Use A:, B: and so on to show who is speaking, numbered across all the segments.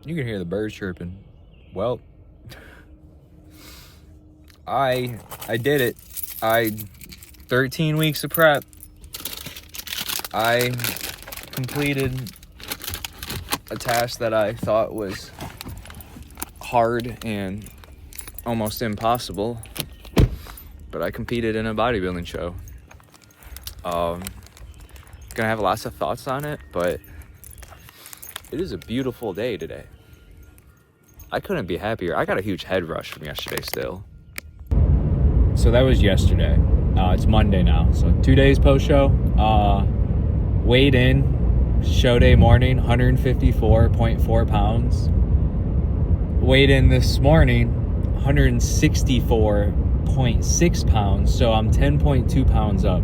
A: You can hear the birds chirping. Well, I did it. 13 weeks of prep. I completed a task that I thought was hard and almost impossible, but I competed in a bodybuilding show. Gonna have lots of thoughts on it, but it is a beautiful day today. I couldn't be happier. I got a huge head rush from yesterday still. So that was yesterday. It's Monday now, so 2 days post-show. Weighed in, show day morning, 154.4 pounds. Weighed in this morning, 164.6 pounds, so I'm 10.2 pounds up.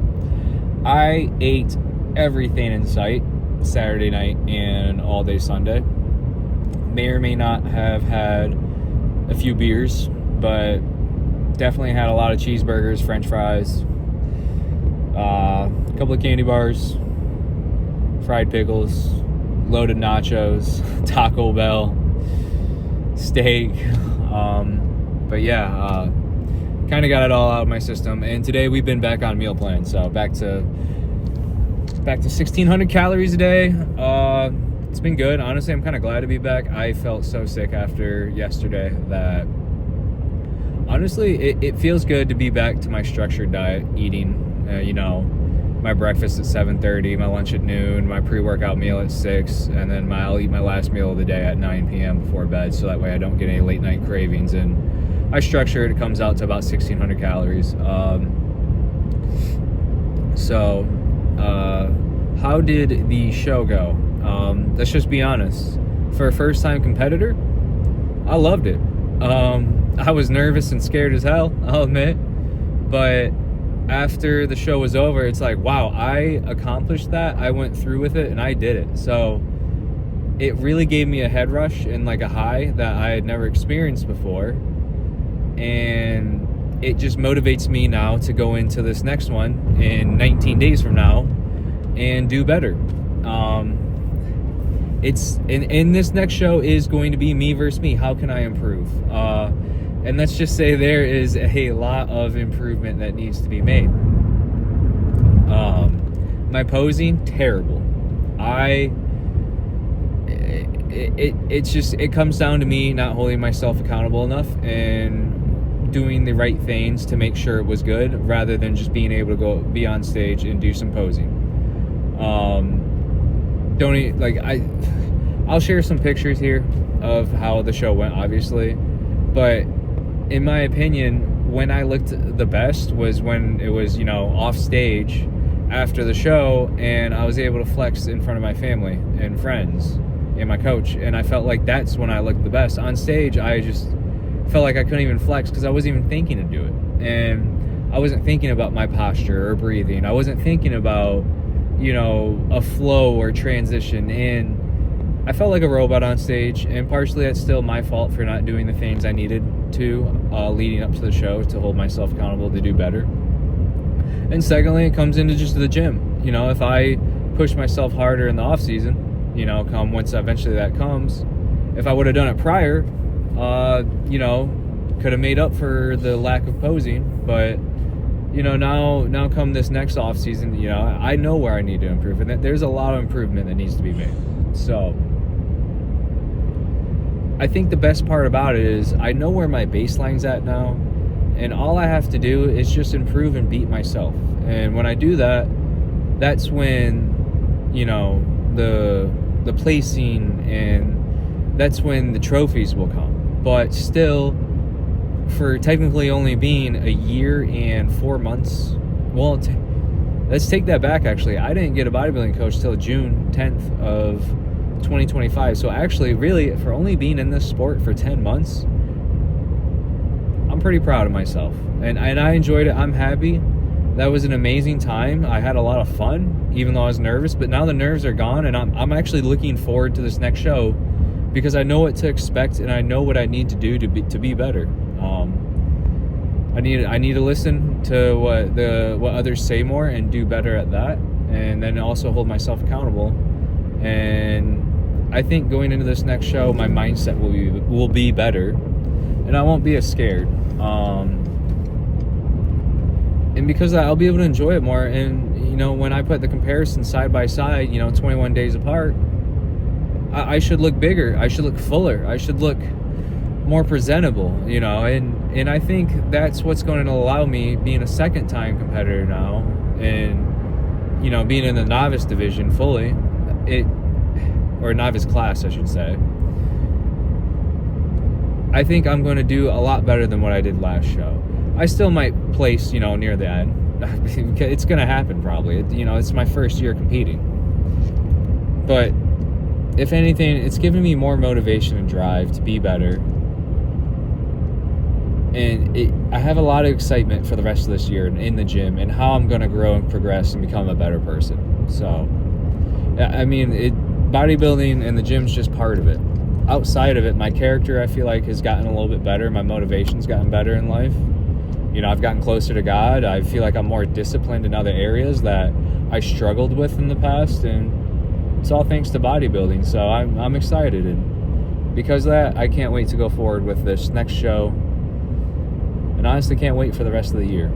A: I ate everything in sight Saturday night and all day Sunday. May or may not have had a few beers, but definitely had a lot of cheeseburgers, french fries, a couple of candy bars, fried pickles, loaded nachos, Taco Bell, steak. But yeah, kind of got it all out of my system. And today we've been back on meal plan, so back to 1,600 calories a day. It's been good. Honestly, I'm kind of glad to be back. I felt so sick after yesterday that honestly, it feels good to be back to my structured diet, eating, my breakfast at 7:30, my lunch at noon, my pre-workout meal at 6, and then I'll eat my last meal of the day at 9 p.m. before bed, so that way I don't get any late night cravings. And I structure it comes out to about 1,600 calories. How did the show go? Let's just be honest. For a first-time competitor, I loved it. I was nervous and scared as hell, I'll admit. But after the show was over, it's like, wow, I accomplished that. I went through with it, and I did it. So it really gave me a head rush and like a high that I had never experienced before. And it just motivates me now to go into this next one in 19 days from now and do better. It's in this next show is going to be me versus me. How can I improve? And let's just say there is a lot of improvement that needs to be made. My posing, terrible. It comes down to me not holding myself accountable enough and doing the right things to make sure it was good, rather than just being able to be on stage and do some posing. I'll share some pictures here of how the show went, obviously, but in my opinion, when I looked the best was when it was, off stage after the show, and I was able to flex in front of my family and friends and my coach, and I felt like that's when I looked the best. On stage, I just felt like I couldn't even flex because I wasn't even thinking to do it, and I wasn't thinking about my posture or breathing. I wasn't thinking about a flow or transition, and I felt like a robot on stage, and partially that's still my fault for not doing the things I needed to leading up to the show to hold myself accountable to do better. And secondly, it comes into just the gym. If I push myself harder in the off season, come once eventually that comes, if I would have done it prior, could have made up for the lack of posing. But now come this next off season, I know where I need to improve, and there's a lot of improvement that needs to be made. So I think the best part about it is I know where my baseline's at now, and all I have to do is just improve and beat myself. And when I do that, that's when the placing, and that's when the trophies will come. But still, for technically only being a year and 4 months, well, let's take that back. Actually, I didn't get a bodybuilding coach till June 10th of 2025. So actually, really, for only being in this sport for 10 months, I'm pretty proud of myself, and I enjoyed it. I'm happy. That was an amazing time. I had a lot of fun, even though I was nervous, but now the nerves are gone, and I'm actually looking forward to this next show because I know what to expect, and I know what I need to do to be better. I need to listen to what others say more and do better at that, and then also hold myself accountable. And I think going into this next show, my mindset will be better, and I won't be as scared. And because of that, I'll be able to enjoy it more. And, you know, when I put the comparison side by side, you know, 21 days apart, I should look bigger. I should look fuller. I should look more presentable, you know. And I think that's what's going to allow me, being a second-time competitor now, and, you know, being in the novice division fully, or novice class, I should say. I think I'm going to do a lot better than what I did last show. I still might place, you know, near the end. It's going to happen probably. You know, it's my first year competing. But if anything, it's given me more motivation and drive to be better. And I have a lot of excitement for the rest of this year in the gym and how I'm going to grow and progress and become a better person. So, I mean, bodybuilding and the gym's just part of it. Outside of it, my character, I feel like, has gotten a little bit better. My motivation's gotten better in life. You know, I've gotten closer to God. I feel like I'm more disciplined in other areas that I struggled with in the past, and it's all thanks to bodybuilding. So I'm excited, and because of that, I can't wait to go forward with this next show, and honestly can't wait for the rest of the year.